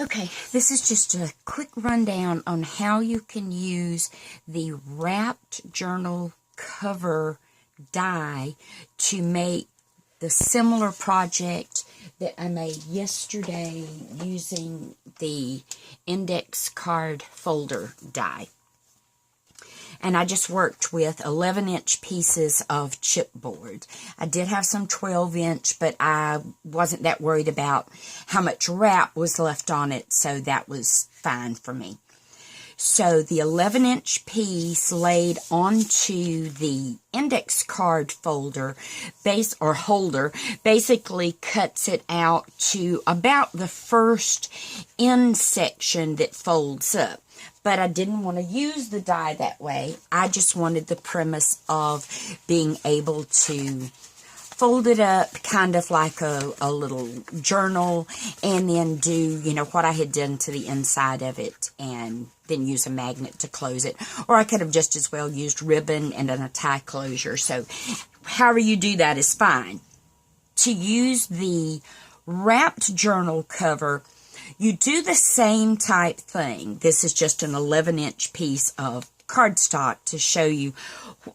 Okay, this is just a quick rundown on how you can use the wrapped journal cover die to make the similar project that I made yesterday using the index card folder die. And I just worked with 11-inch pieces of chipboard. I did have some 12-inch, but I wasn't that worried about how much wrap was left on it, so that was fine for me. So the 11-inch piece laid onto the index card folder holder basically cuts it out to about the first end section that folds up. But I didn't want to use the die that way. I just wanted the premise of being able to fold it up kind of like a little journal and then do, what I had done to the inside of it and then use a magnet to close it. Or I could have just as well used ribbon and then a tie closure. So however you do that is fine. To use the wrapped journal cover, you do the same type thing. This is just an 11-inch piece of cardstock to show you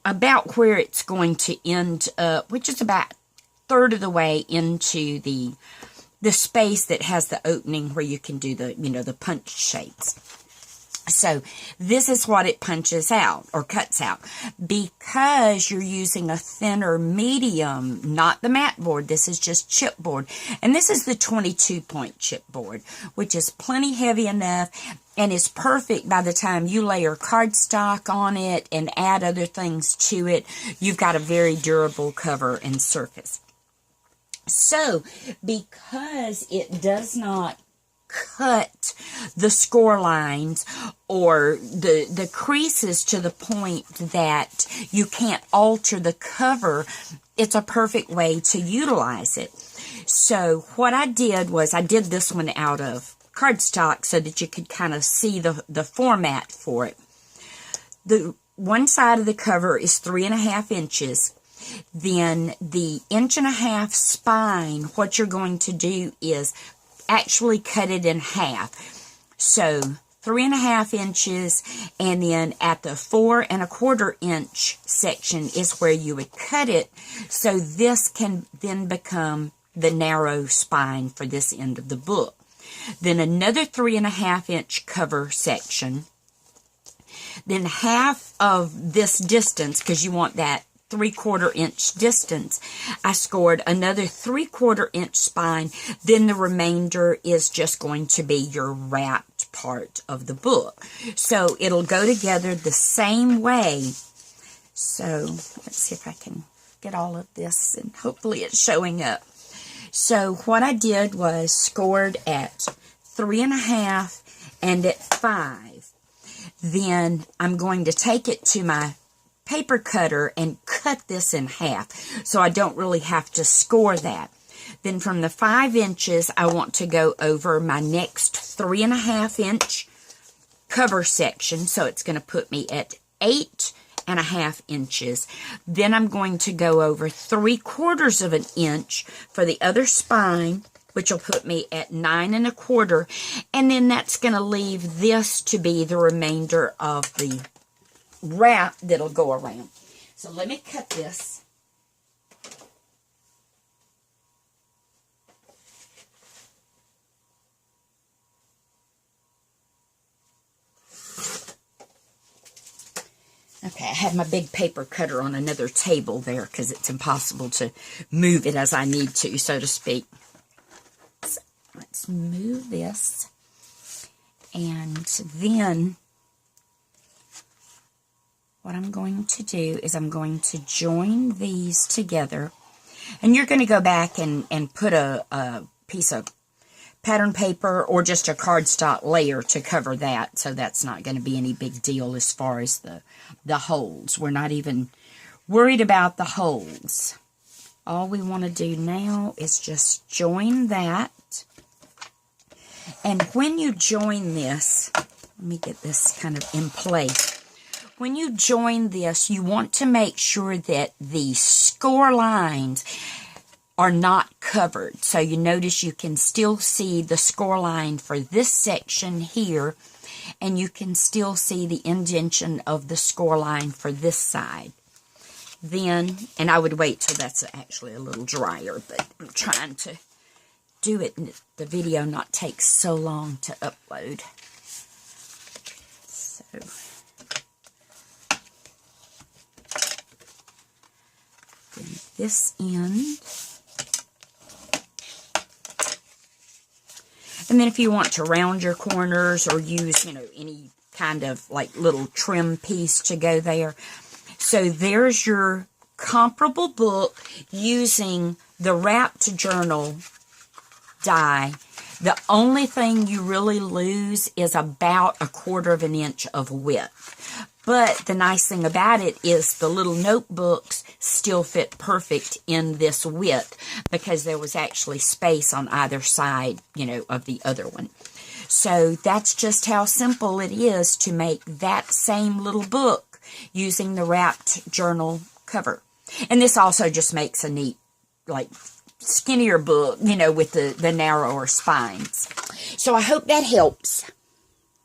about where it's going to end up, which is about a third of the way into the space that has the opening where you can do the, the punch shapes. So this is what it punches out or cuts out. Because you're using a thinner medium, not the mat board, this is just chipboard. And this is the 22-point chipboard, which is plenty heavy enough and is perfect by the time you layer cardstock on it and add other things to it. You've got a very durable cover and surface. So because it does not cut the score lines or the creases to the point that you can't alter the cover, it's a perfect way to utilize it. So what I did was I did this one out of cardstock so that you could kind of see the format for it. The one side of the cover is 3.5 inches. Then the 1.5 inch spine, what you're going to do is actually cut it in half. So 3.5 inches, and then at the 4.25 inch section is where you would cut it. So this can then become the narrow spine for this end of the book. Then another 3.5 inch cover section. Then half of this distance, because you want that 3/4 inch distance, I scored another 3/4 inch spine. Then the remainder is just going to be your wrapped part of the book. So it'll go together the same way. So let's see if I can get all of this and hopefully it's showing up. So what I did was scored at 3.5 and at 5. Then I'm going to take it to my paper cutter and cut this in half so I don't really have to score that. Then from the 5 inches I want to go over my next 3.5 inch cover section, so it's going to put me at 8.5 inches. Then I'm going to go over 3/4 inch for the other spine, which will put me at 9.25, and then that's going to leave this to be the remainder of the wrap that'll go around. So let me cut this. Okay, I have my big paper cutter on another table there because it's impossible to move it as I need to, so to speak. So let's move this. And then what I'm going to do is I'm going to join these together. And you're going to go back and put a piece of pattern paper or just a cardstock layer to cover that. So that's not going to be any big deal as far as the holes. We're not even worried about the holes. All we want to do now is just join that. And when you join this, let me get this kind of in place. When you join this, you want to make sure that the score lines are not covered. So you notice you can still see the score line for this section here, and you can still see the indentation of the score line for this side. Then, and I would wait till that's actually a little drier, but I'm trying to do it and the video not take so long to upload. So, then this end. And then if you want to round your corners or use, you know, any kind of like little trim piece to go there. So there's your comparable book using the wrapped journal die. The only thing you really lose is about 1/4 of an inch of width. But the nice thing about it is the little notebooks still fit perfect in this width because there was actually space on either side, you know, of the other one. So that's just how simple it is to make that same little book using the wrapped journal cover. And this also just makes a neat, like, skinnier book, you know, with the narrower spines. So I hope that helps.